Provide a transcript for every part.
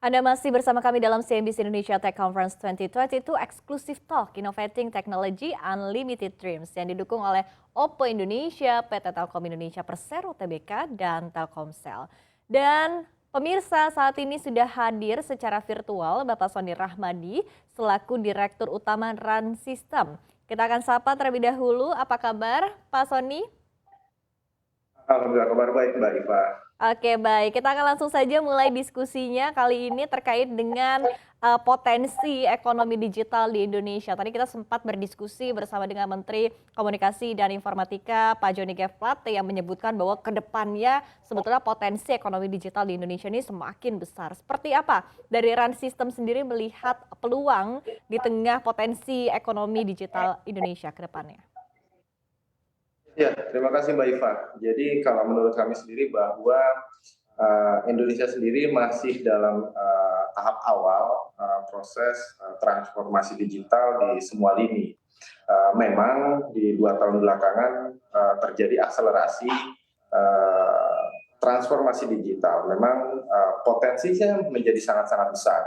Anda masih bersama kami dalam CNBC Indonesia Tech Conference 2022 Exclusive Talk Innovating Technology Unlimited Dreams yang didukung oleh Oppo Indonesia, PT Telkom Indonesia Persero Tbk, dan Telkomsel. Dan pemirsa saat ini sudah hadir secara virtual Bapak Sony Rahmadi selaku Direktur Utama RAN System. Kita akan sapa terlebih dahulu, apa kabar Pak Sony? Alhamdulillah kabar baik Mbak Iva. Oke, baik. Kita akan langsung saja mulai diskusinya kali ini terkait dengan potensi ekonomi digital di Indonesia. Tadi kita sempat berdiskusi bersama dengan Menteri Komunikasi dan Informatika Pak Johnny G. Plate yang menyebutkan bahwa ke depannya sebetulnya potensi ekonomi digital di Indonesia ini semakin besar. Seperti apa dari RAN System sendiri melihat peluang di tengah potensi ekonomi digital Indonesia ke depannya? Ya, terima kasih Mbak Iva. Jadi kalau menurut kami sendiri bahwa Indonesia sendiri masih dalam tahap awal proses transformasi digital di semua lini. Memang di 2 tahun belakangan terjadi akselerasi transformasi digital. Memang potensinya menjadi sangat-sangat besar.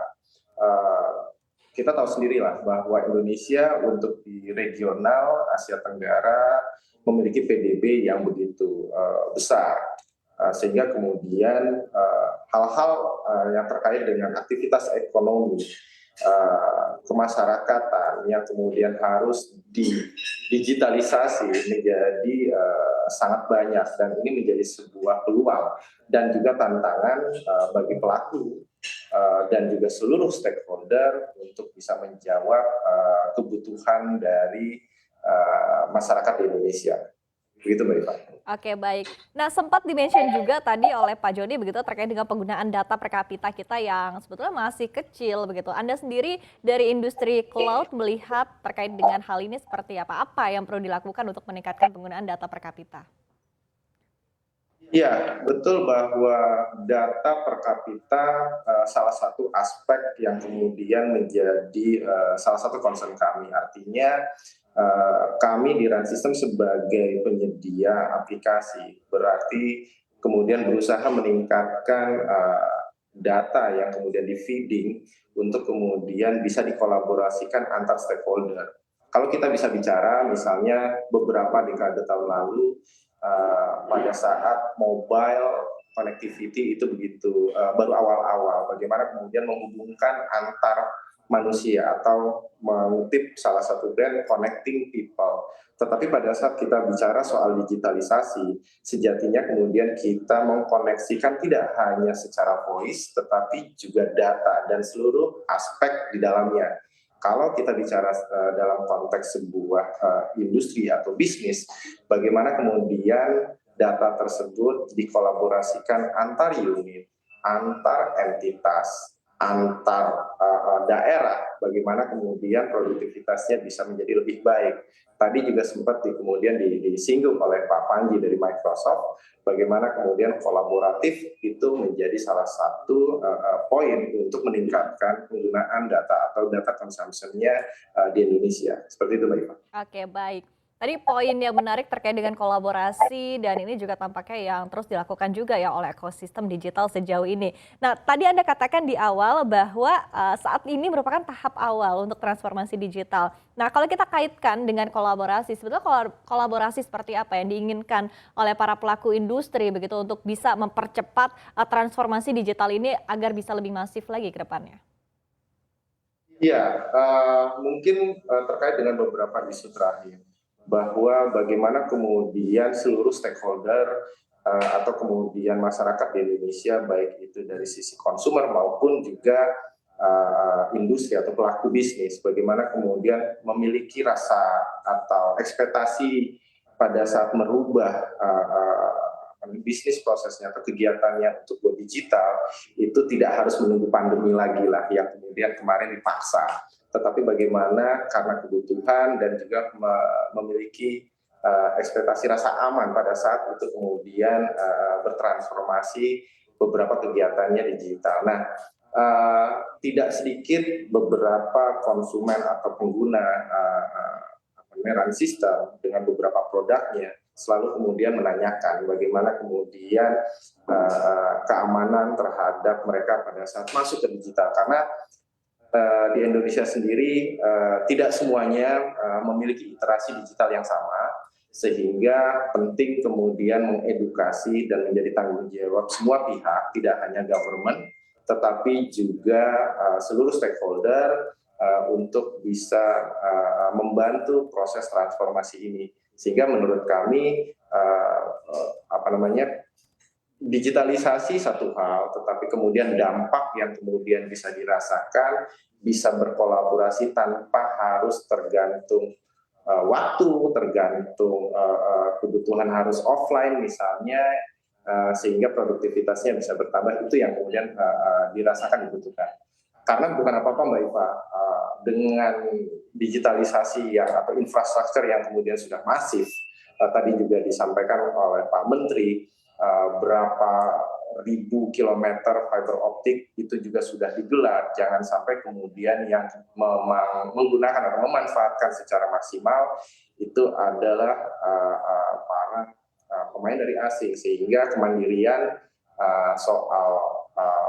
Kita tahu sendirilah bahwa Indonesia untuk di regional Asia Tenggara memiliki PDB yang begitu besar, sehingga kemudian hal-hal yang terkait dengan aktivitas ekonomi kemasyarakatan yang kemudian harus didigitalisasi menjadi sangat banyak, dan ini menjadi sebuah peluang dan juga tantangan bagi pelaku dan juga seluruh stakeholder untuk bisa menjawab kebutuhan dari masyarakat di Indonesia. Begitu Mbak Iva. Oke, baik. Nah, sempat dimention juga tadi oleh Pak Joni begitu terkait dengan penggunaan data per kapita kita yang sebetulnya masih kecil begitu. Anda sendiri dari industri cloud melihat terkait dengan hal ini seperti apa? Apa yang perlu dilakukan untuk meningkatkan penggunaan data per kapita? Ya, betul bahwa data per kapita salah satu aspek yang kemudian menjadi salah satu concern kami. Artinya kami di RAN System sebagai penyedia aplikasi berarti kemudian berusaha meningkatkan data yang kemudian di-feeding untuk kemudian bisa dikolaborasikan antar stakeholder. Kalau kita bisa bicara misalnya beberapa dekade tahun lalu, pada saat mobile connectivity itu begitu baru awal-awal, bagaimana kemudian menghubungkan antar manusia atau mengutip salah satu brand connecting people. Tetapi pada saat kita bicara soal digitalisasi, sejatinya kemudian kita mengkoneksikan tidak hanya secara voice, tetapi juga data dan seluruh aspek di dalamnya. Kalau kita bicara dalam konteks sebuah industri atau bisnis, bagaimana kemudian data tersebut dikolaborasikan antar unit, antar entitas, antar daerah, bagaimana kemudian produktivitasnya bisa menjadi lebih baik. Tadi juga sempat kemudian disinggung oleh Pak Panji dari Microsoft, bagaimana kemudian kolaboratif itu menjadi salah satu poin untuk meningkatkan penggunaan data atau data consumption-nya di Indonesia. Seperti itu Mbak Iva. Oke, baik. Tadi poin yang menarik terkait dengan kolaborasi dan ini juga tampaknya yang terus dilakukan juga ya oleh ekosistem digital sejauh ini. Nah, tadi Anda katakan di awal bahwa saat ini merupakan tahap awal untuk transformasi digital. Nah, kalau kita kaitkan dengan kolaborasi, sebetulnya kolaborasi seperti apa yang diinginkan oleh para pelaku industri begitu untuk bisa mempercepat transformasi digital ini agar bisa lebih masif lagi ke depannya? Ya, mungkin terkait dengan beberapa isu terakhir, bahwa bagaimana kemudian seluruh stakeholder atau kemudian masyarakat di Indonesia, baik itu dari sisi konsumer maupun juga industri atau pelaku bisnis, bagaimana kemudian memiliki rasa atau ekspektasi pada saat merubah bisnis prosesnya atau kegiatannya untuk go digital, itu tidak harus menunggu pandemi lagi lah yang kemudian kemarin dipaksa, tetapi bagaimana karena kebutuhan dan juga memiliki ekspektasi rasa aman pada saat itu kemudian bertransformasi beberapa kegiatannya digital. Nah, tidak sedikit beberapa konsumen atau pengguna namanya run system dengan beberapa produknya selalu kemudian menanyakan bagaimana kemudian keamanan terhadap mereka pada saat masuk ke digital, karena di Indonesia sendiri tidak semuanya memiliki literasi digital yang sama, sehingga penting kemudian mengedukasi dan menjadi tanggung jawab semua pihak, tidak hanya government, tetapi juga seluruh stakeholder untuk bisa membantu proses transformasi ini. Sehingga menurut kami digitalisasi satu hal, tetapi kemudian dampak yang kemudian bisa dirasakan, bisa berkolaborasi tanpa harus tergantung waktu, tergantung kebutuhan harus offline misalnya, sehingga produktivitasnya bisa bertambah, itu yang kemudian dirasakan dibutuhkan. Karena bukan apa-apa Mbak Iva, dengan digitalisasi atau infrastruktur yang kemudian sudah masif, tadi juga disampaikan oleh Pak Menteri, berapa ribu kilometer fiber optik itu juga sudah digelar. Jangan sampai kemudian yang menggunakan atau memanfaatkan secara maksimal itu adalah para pemain dari asing, sehingga kemandirian soal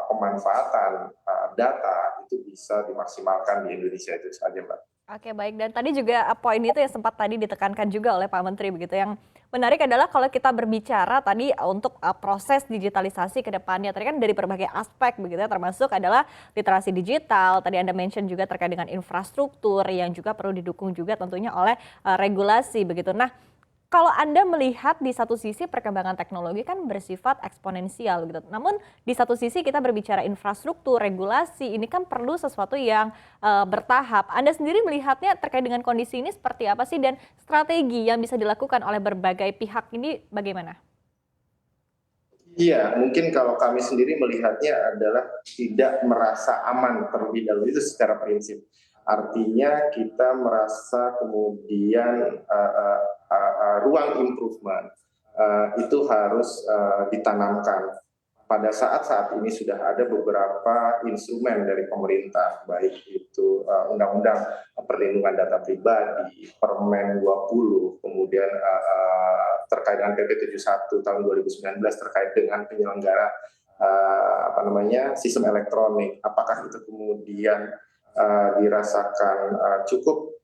pemanfaatan data itu bisa dimaksimalkan di Indonesia. Itu saja Mbak. Oke, baik. Dan tadi juga poin itu yang sempat tadi ditekankan juga oleh Pak Menteri begitu. Yang menarik adalah kalau kita berbicara tadi untuk proses digitalisasi ke depannya, tadi kan dari berbagai aspek begitu ya, termasuk adalah literasi digital, tadi Anda mention juga terkait dengan infrastruktur yang juga perlu didukung juga tentunya oleh regulasi begitu. Nah, kalau Anda melihat di satu sisi perkembangan teknologi kan bersifat eksponensial gitu. Namun di satu sisi kita berbicara infrastruktur, regulasi, ini kan perlu sesuatu yang bertahap. Anda sendiri melihatnya terkait dengan kondisi ini seperti apa sih, dan strategi yang bisa dilakukan oleh berbagai pihak ini bagaimana? Iya, mungkin kalau kami sendiri melihatnya adalah tidak merasa aman terlebih dahulu, itu secara prinsip. Artinya kita merasa kemudian ruang improvement itu harus ditanamkan. Pada saat ini sudah ada beberapa instrumen dari pemerintah, baik itu Undang-Undang Perlindungan Data Pribadi, Permen 20, kemudian terkait dengan PP 71 tahun 2019 terkait dengan penyelenggara sistem elektronik. Apakah itu kemudian dirasakan cukup?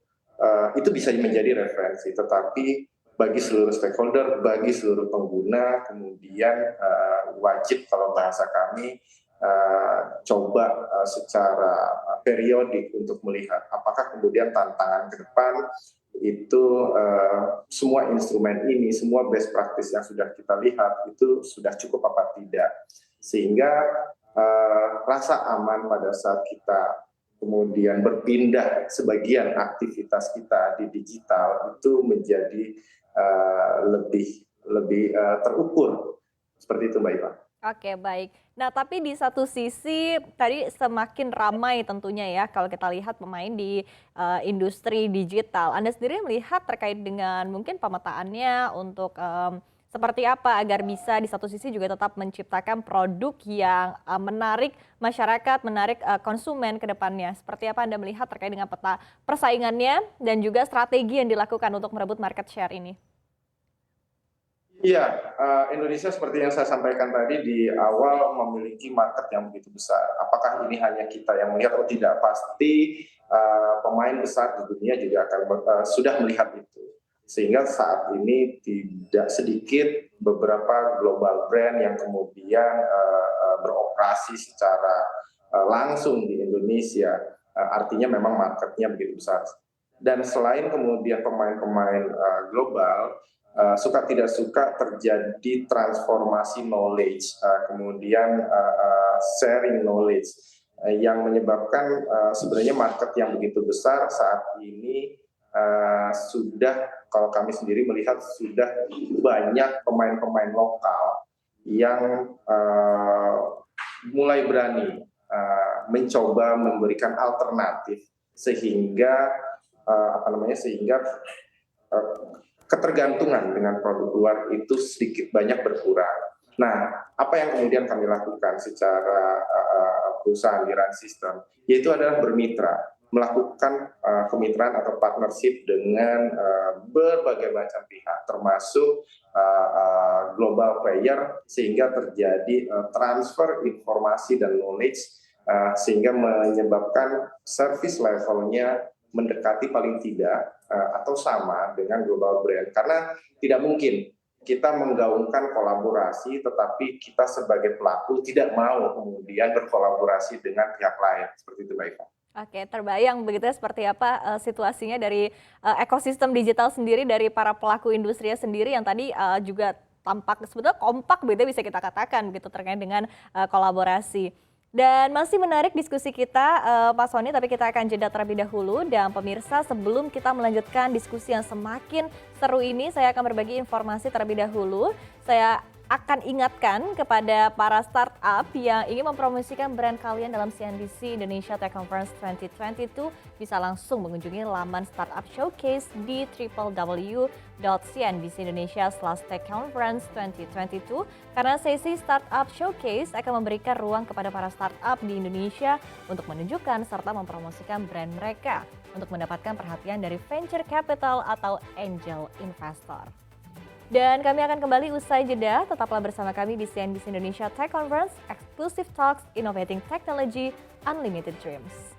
Itu bisa menjadi referensi, tetapi bagi seluruh stakeholder, bagi seluruh pengguna, kemudian wajib kalau bahasa kami coba secara periodik untuk melihat apakah kemudian tantangan ke depan itu semua instrumen ini, semua best practice yang sudah kita lihat itu sudah cukup apa tidak, sehingga rasa aman pada saat kita kemudian berpindah sebagian aktivitas kita di digital itu menjadi lebih terukur, seperti itu Mbak Iva. Oke, baik. Nah, tapi di satu sisi tadi semakin ramai tentunya ya kalau kita lihat pemain di industri digital. Anda sendiri melihat terkait dengan mungkin pemetaannya untuk seperti apa agar bisa di satu sisi juga tetap menciptakan produk yang menarik masyarakat, menarik konsumen ke depannya. Seperti apa Anda melihat terkait dengan peta persaingannya dan juga strategi yang dilakukan untuk merebut market share ini? Iya, Indonesia seperti yang saya sampaikan tadi di awal memiliki market yang begitu besar. Apakah ini hanya kita yang melihat? Oh tidak, pasti pemain besar di dunia juga akan sudah melihat itu. Sehingga saat ini tidak sedikit beberapa global brand yang kemudian beroperasi secara langsung di Indonesia. Artinya memang marketnya begitu besar. Dan selain kemudian pemain-pemain global, suka tidak suka terjadi transformasi knowledge, kemudian sharing knowledge, yang menyebabkan sebenarnya market yang begitu besar saat ini sudah, kalau kami sendiri melihat sudah banyak pemain-pemain lokal yang mulai berani mencoba memberikan alternatif, sehingga ketergantungan dengan produk luar itu sedikit banyak berkurang. Nah, apa yang kemudian kami lakukan secara perusahaan di Run System, yaitu adalah bermitra. melakukan kemitraan atau partnership dengan berbagai macam pihak, termasuk global player, sehingga terjadi transfer informasi dan knowledge, sehingga menyebabkan service levelnya mendekati paling tidak atau sama dengan global brand. Karena tidak mungkin kita menggaungkan kolaborasi, tetapi kita sebagai pelaku tidak mau kemudian berkolaborasi dengan pihak lain. Seperti itu, Mbak Eva. Oke, terbayang begitu ya seperti apa situasinya dari ekosistem digital sendiri dari para pelaku industri sendiri yang tadi juga tampak sebetulnya kompak begitu bisa kita katakan gitu terkait dengan kolaborasi. Dan masih menarik diskusi kita Pak Sony, tapi kita akan jeda terlebih dahulu. Dan pemirsa, sebelum kita melanjutkan diskusi yang semakin seru ini, saya akan berbagi informasi terlebih dahulu. Saya akan ingatkan kepada para startup yang ingin mempromosikan brand kalian dalam CNBC Indonesia Tech Conference 2022 bisa langsung mengunjungi laman Startup Showcase di www.cnbcindonesia/techconference2022 karena sesi Startup Showcase akan memberikan ruang kepada para startup di Indonesia untuk menunjukkan serta mempromosikan brand mereka untuk mendapatkan perhatian dari venture capital atau angel investor. Dan kami akan kembali usai jeda, tetaplah bersama kami di CNBC Indonesia Tech Conference, Exclusive Talks, Innovating Technology, Unlimited Dreams.